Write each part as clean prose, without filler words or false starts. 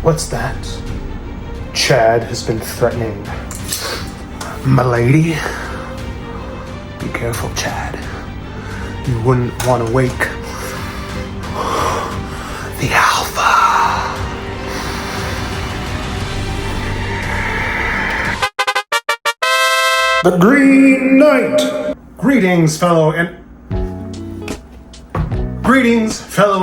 What's that? Chad has been threatening Milady. Be careful, Chad. You wouldn't want to wake the Alpha. The Green Knight! Greetings, fellow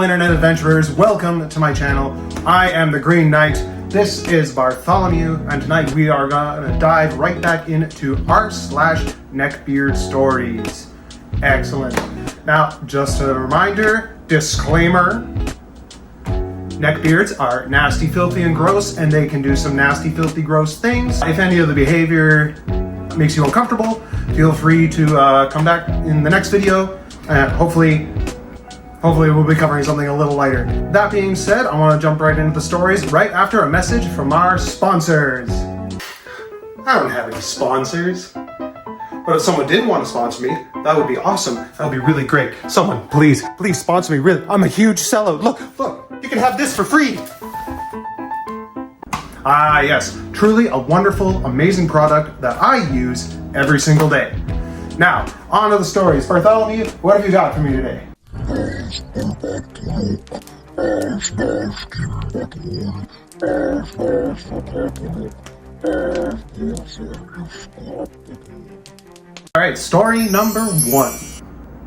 internet adventurers. Welcome to my channel. I am the Green Knight. This is Bartholomew, and tonight we are gonna dive right back into r/NeckBeardStories. Excellent. Now, just a reminder, disclaimer, neckbeards are nasty, filthy, and gross, and they can do some nasty, filthy, gross things. If any of the behavior makes you uncomfortable, feel free to come back in the next video, and hopefully we'll be covering something a little lighter. That being said, I want to jump right into the stories right after a message from our sponsors. I don't have any sponsors, but if someone did want to sponsor me, that would be awesome. That would be really great. Someone, please sponsor me. Really, I'm a huge sellout. Look, you can have this for free. Ah, yes, truly a wonderful, amazing product that I use every single day. Now, on to the stories. Bartholomew, what have you got for me today? Alright, story number 1.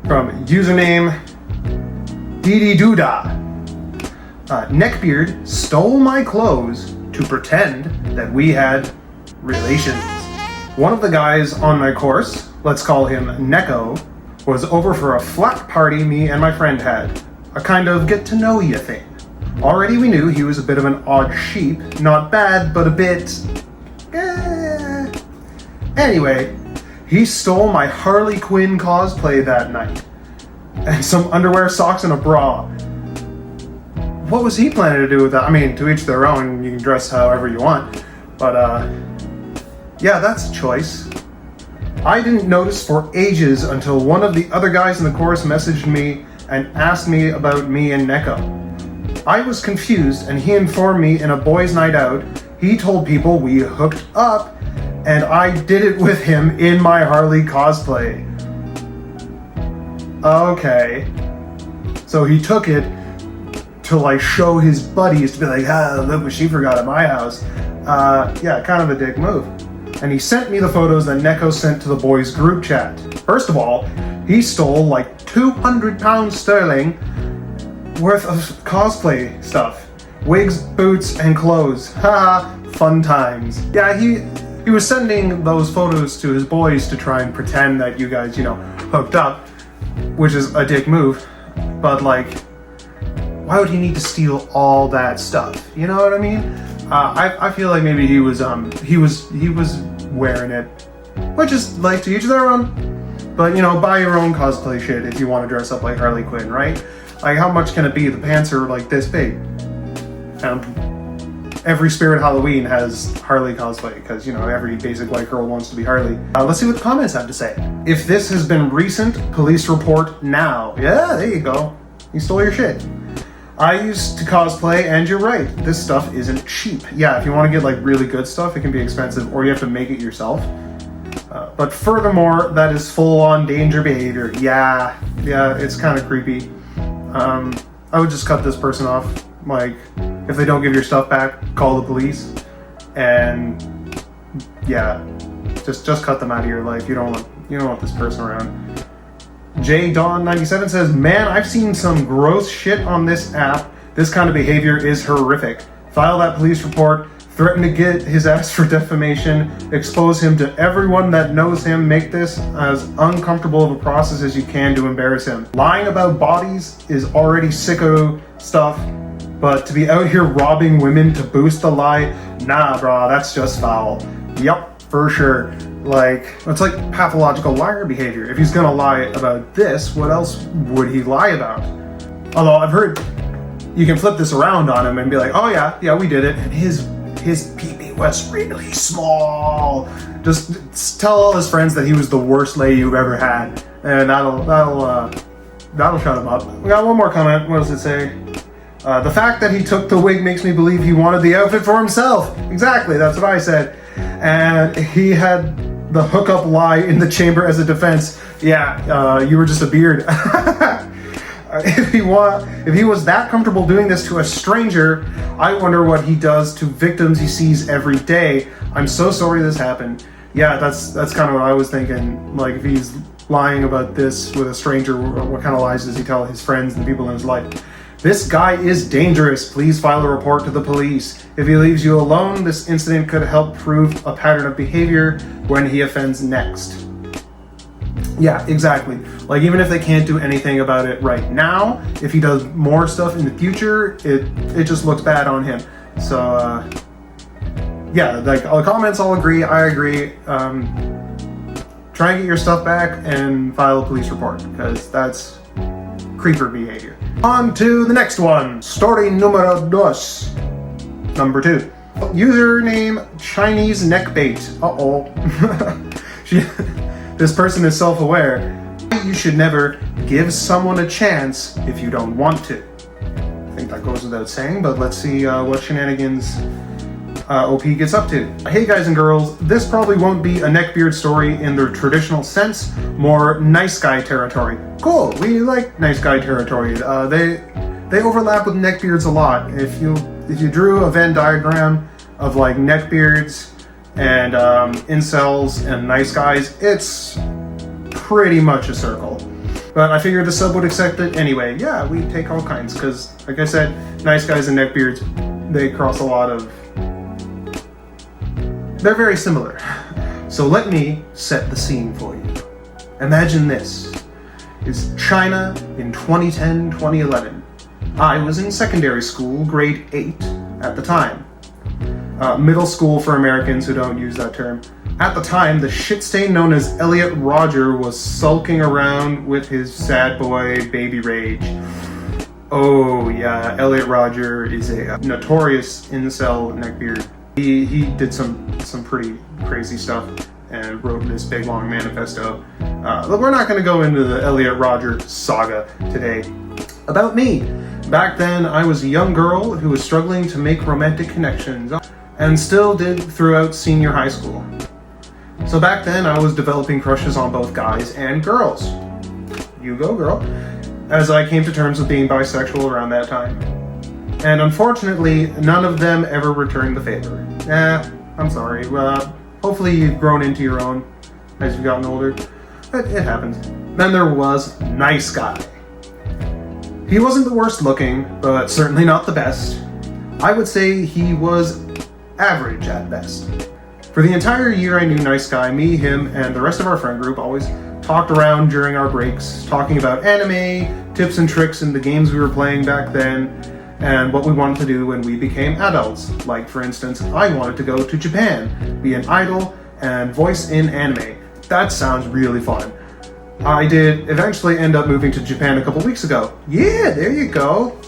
From username Didi Duda. Neckbeard stole my clothes to pretend that we had relations. One of the guys on my course, let's call him Necko, was over for a flat party me and my friend had. A kind of get-to-know-ya thing. Already we knew he was a bit of an odd sheep. Not bad, but a bit... Anyway, he stole my Harley Quinn cosplay that night. And some underwear, socks, and a bra. What was he planning to do with that? I mean, to each their own, you can dress however you want. But, yeah, that's a choice. I didn't notice for ages until one of the other guys in the course messaged me and asked me about me and Necko. I was confused, and he informed me in a boys' night out, he told people we hooked up, and I did it with him in my Harley cosplay. Okay. So he took it to like show his buddies to be like, look what she forgot at my house. Yeah, kind of a dick move. And he sent me the photos that Necko sent to the boys' group chat. First of all, he stole like 200 pounds sterling worth of cosplay stuff. Wigs, boots, and clothes. Haha, fun times. Yeah, he was sending those photos to his boys to try and pretend that you guys, hooked up, which is a dick move. But like, why would he need to steal all that stuff? You know what I mean? I feel like maybe he was wearing it, which is like to each their own. But buy your own cosplay shit if you want to dress up like Harley Quinn, right? Like, how much can it be? The pants are like this big. Every Spirit Halloween has Harley cosplay because every basic white girl wants to be Harley. Let's see what the comments have to say. If this has been recent, police report now. Yeah, there you go. You stole your shit. I used to cosplay, and you're right, this stuff isn't cheap. Yeah, if you want to get like really good stuff, it can be expensive, or you have to make it yourself. But furthermore, that is full-on danger behavior. Yeah, it's kind of creepy. I would just cut this person off. Like, if they don't give your stuff back, call the police. And yeah, just cut them out of your life. You don't want this person around. JDawn97 says, man, I've seen some gross shit on this app. This kind of behavior is horrific. File that police report, threaten to get his ass for defamation, expose him to everyone that knows him, make this as uncomfortable of a process as you can to embarrass him. Lying about bodies is already sicko stuff, but to be out here robbing women to boost the lie, nah, bro, that's just foul. Yup, for sure. Like, it's like pathological liar behavior. If he's gonna lie about this, what else would he lie about? Although I've heard you can flip this around on him and be like, oh yeah, we did it, and his pee-pee was really small. Just tell all his friends that he was the worst lay you've ever had, and that'll shut him up. We got one more comment. What does it say? The fact that he took the wig makes me believe he wanted the outfit for himself. Exactly, that's what I said. And he had the hookup lie in the chamber as a defense. Yeah, you were just a beard. If he was that comfortable doing this to a stranger, I wonder what he does to victims he sees every day. I'm so sorry this happened. Yeah, that's kind of what I was thinking. Like, if he's lying about this with a stranger, what kind of lies does he tell his friends and people in his life? This guy is dangerous. Please file a report to the police. If he leaves you alone, this incident could help prove a pattern of behavior when he offends next. Yeah, exactly. Like, even if they can't do anything about it right now, if he does more stuff in the future, it just looks bad on him. So, yeah, like, all the comments all agree. I agree. Try and get your stuff back and file a police report, because that's creeper behavior. On to the next one. Story numero dos. Number 2. Username Chinese neckbait. Uh-oh. This person is self-aware. You should never give someone a chance if you don't want to. I think that goes without saying, but let's see what shenanigans OP gets up to. Hey guys and girls, this probably won't be a neckbeard story in the traditional sense, more nice guy territory. Cool, we like nice guy territory. They overlap with neckbeards a lot. If you drew a Venn diagram of like neckbeards and incels and nice guys, it's pretty much a circle. But I figured the sub would accept it anyway. Yeah, we take all kinds, because like I said, nice guys and neckbeards, they cross a lot of... They're very similar. So let me set the scene for you. Imagine this. It's China in 2010, 2011. I was in secondary school, grade 8 at the time. Middle school for Americans who don't use that term. At the time, the shit stain known as Elliot Roger was sulking around with his sad boy baby rage. Oh yeah, Elliot Roger is a notorious incel neckbeard. He did some pretty crazy stuff and wrote this big long manifesto. Look, we're not going to go into the Elliot Roger saga today. About me. Back then, I was a young girl who was struggling to make romantic connections, and still did throughout senior high school. So back then, I was developing crushes on both guys and girls. You go, girl. As I came to terms with being bisexual around that time. And unfortunately, none of them ever returned the favor. I'm sorry. Hopefully you've grown into your own as you've gotten older. But it happens. Then there was Nice Guy. He wasn't the worst looking, but certainly not the best. I would say he was average at best. For the entire year I knew Nice Guy, me, him, and the rest of our friend group always talked around during our breaks, talking about anime, tips and tricks in the games we were playing back then, and what we wanted to do when we became adults. Like, for instance, I wanted to go to Japan, be an idol, and voice in anime. That sounds really fun. I did eventually end up moving to Japan a couple weeks ago. Yeah, there you go.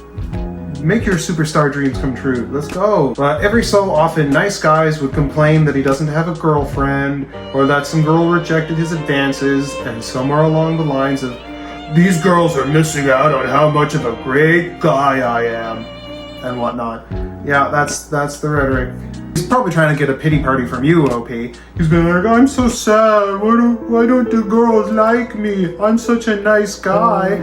Make your superstar dreams come true. Let's go. But every so often, Nice Guys would complain that he doesn't have a girlfriend, or that some girl rejected his advances, and somewhere along the lines of, these girls are missing out on how much of a great guy I am, and whatnot. Yeah, that's the rhetoric. He's probably trying to get a pity party from you, OP. He's been like, I'm so sad. Why don't the girls like me? I'm such a nice guy.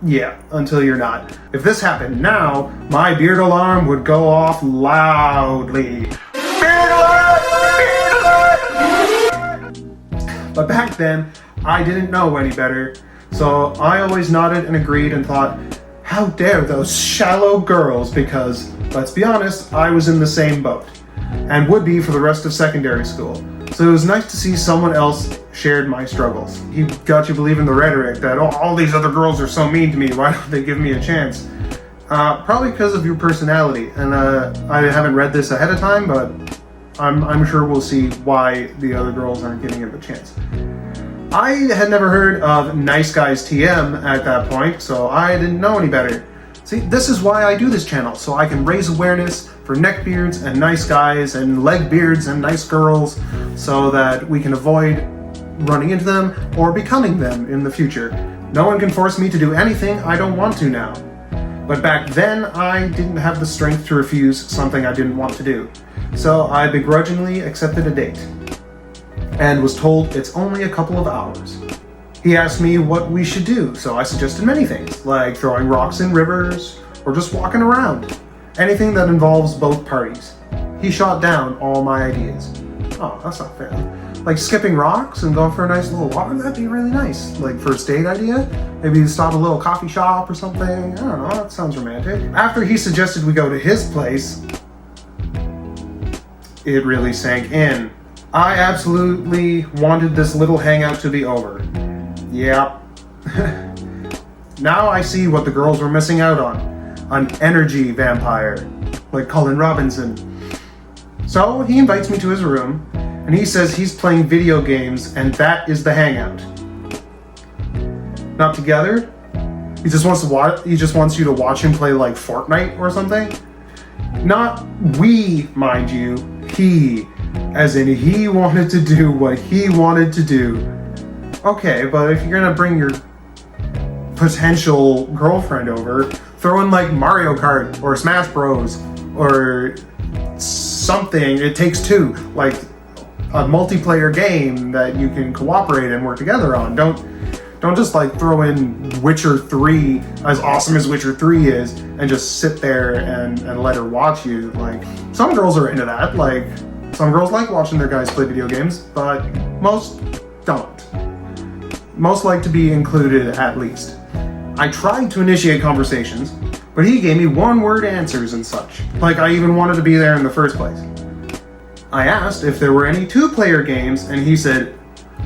Yeah, until you're not. If this happened now, my beard alarm would go off loudly. Beard alert! Beard alert! But back then, I didn't know any better, so I always nodded and agreed and thought, how dare those shallow girls, because, let's be honest, I was in the same boat, and would be for the rest of secondary school. So it was nice to see someone else shared my struggles. He got you believing the rhetoric that, oh, all these other girls are so mean to me, why don't they give me a chance? Probably because of your personality, and I haven't read this ahead of time, but I'm sure we'll see why the other girls aren't giving him a chance. I had never heard of Nice Guys TM at that point, so I didn't know any better. See, this is why I do this channel, so I can raise awareness for neckbeards and nice guys and leg beards and nice girls, so that we can avoid running into them or becoming them in the future. No one can force me to do anything I don't want to now. But back then, I didn't have the strength to refuse something I didn't want to do. So I begrudgingly accepted a date and was told it's only a couple of hours. He asked me what we should do, so I suggested many things, like throwing rocks in rivers or just walking around. Anything that involves both parties. He shot down all my ideas. Oh, that's not fair. Like skipping rocks and going for a nice little walk, that'd be really nice. Like first date idea? Maybe stop at a little coffee shop or something. I don't know, that sounds romantic. After he suggested we go to his place, it really sank in. I absolutely wanted this little hangout to be over. Yeah. Now I see what the girls were missing out on. An energy vampire, like Colin Robinson. So he invites me to his room, and he says he's playing video games, and that is the hangout. Not together? He just wants you to watch him play like Fortnite or something? Not we, mind you, he. As in he wanted to do what he wanted to do. Okay, but if you're gonna bring your potential girlfriend over, throw in like Mario Kart or Smash Bros. Or something. It takes two, like a multiplayer game that you can cooperate and work together on. Don't just like throw in Witcher 3, as awesome as Witcher 3 is, and just sit there and let her watch you. Like, some girls are into that. Like, some girls like watching their guys play video games, but most don't. Most like to be included at least. I tried to initiate conversations, but he gave me one-word answers and such. Like I even wanted to be there in the first place. I asked if there were any two-player games, and he said,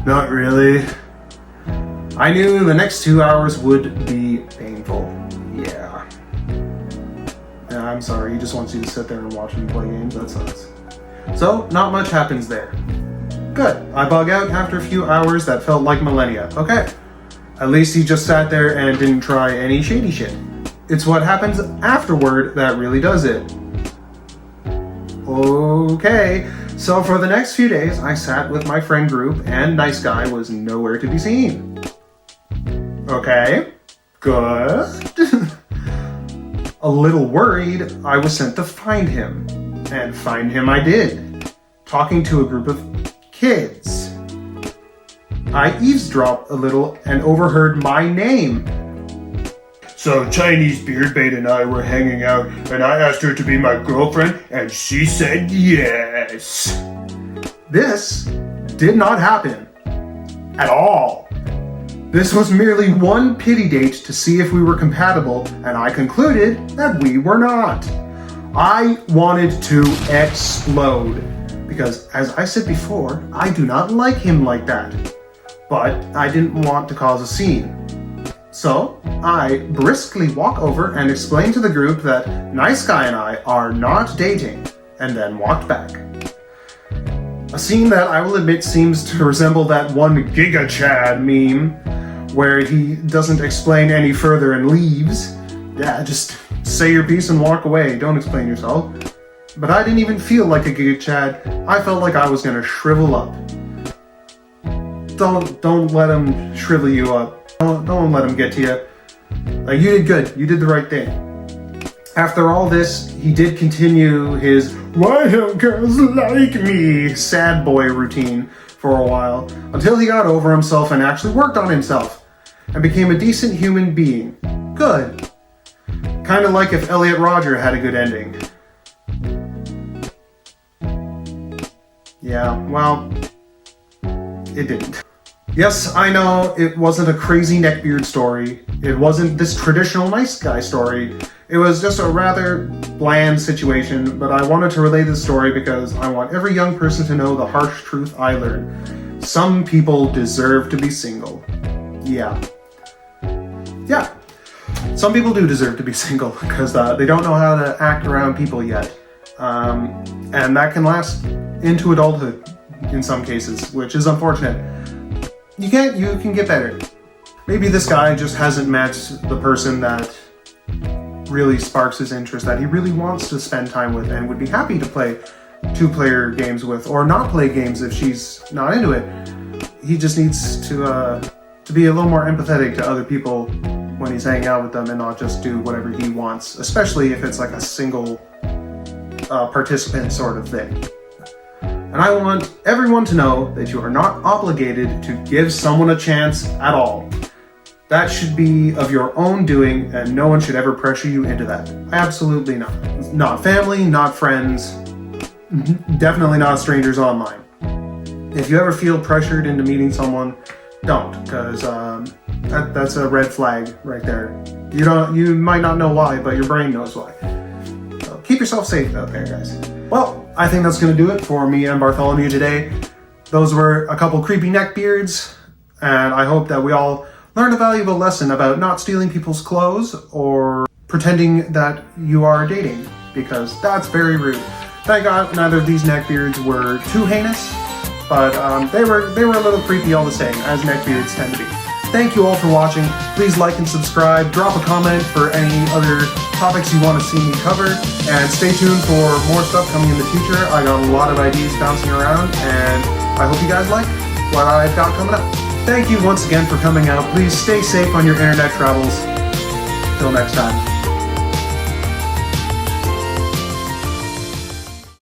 not really. I knew the next 2 hours would be painful. Yeah. I'm sorry, he just wants you to sit there and watch him play games. That sucks. So, not much happens there. Good. I bug out after a few hours that felt like millennia. Okay. At least he just sat there and didn't try any shady shit. It's what happens afterward that really does it. Okay, so for the next few days, I sat with my friend group and nice guy was nowhere to be seen. Okay, good. A little worried, I was sent to find him. And find him I did. Talking to a group of kids. I eavesdropped a little and overheard my name. So Chinese Beardbait and I were hanging out, and I asked her to be my girlfriend, and she said yes. This did not happen. At all. This was merely one pity date to see if we were compatible, and I concluded that we were not. I wanted to explode, because as I said before, I do not like him like that. But I didn't want to cause a scene. So, I briskly walk over and explain to the group that Nice Guy and I are not dating, and then walked back. A scene that I will admit seems to resemble that one Giga Chad meme, where he doesn't explain any further and leaves. Yeah, just say your piece and walk away, don't explain yourself. But I didn't even feel like a Giga Chad, I felt like I was gonna shrivel up. Don't let him shrivel you up. Don't let him get to you. Like, you did good. You did the right thing. After all this, he did continue his "why don't girls like me" sad boy routine for a while, until he got over himself and actually worked on himself, and became a decent human being. Good. Kinda like if Elliot Rodger had a good ending. Yeah, well, it didn't. Yes, I know, it wasn't a crazy neckbeard story. It wasn't this traditional nice guy story. It was just a rather bland situation, but I wanted to relay this story because I want every young person to know the harsh truth I learned. Some people deserve to be single. Yeah. Yeah. Some people do deserve to be single because they don't know how to act around people yet. And that can last into adulthood in some cases, which is unfortunate. You can get better. Maybe this guy just hasn't met the person that really sparks his interest, that he really wants to spend time with and would be happy to play two-player games with, or not play games if she's not into it. He just needs to be a little more empathetic to other people when he's hanging out with them and not just do whatever he wants, especially if it's like a single participant sort of thing. And I want everyone to know that you are not obligated to give someone a chance at all. That should be of your own doing, and no one should ever pressure you into that. Absolutely not. Not family, not friends, definitely not strangers online. If you ever feel pressured into meeting someone, don't, because that's a red flag right there. You might not know why, but your brain knows why. So keep yourself safe out there, guys. Well, I think that's going to do it for me and Bartholomew today. Those were a couple creepy neckbeards, and I hope that we all learned a valuable lesson about not stealing people's clothes or pretending that you are dating, because that's very rude. Thank God neither of these neckbeards were too heinous, but they were a little creepy all the same, as neckbeards tend to be. Thank you all for watching. Please like and subscribe. Drop a comment for any other topics you want to see me cover, and stay tuned for more stuff coming in the future. I got a lot of ideas bouncing around, and I hope you guys like what I've got coming up. Thank you once again for coming out. Please stay safe on your internet travels. Till next time.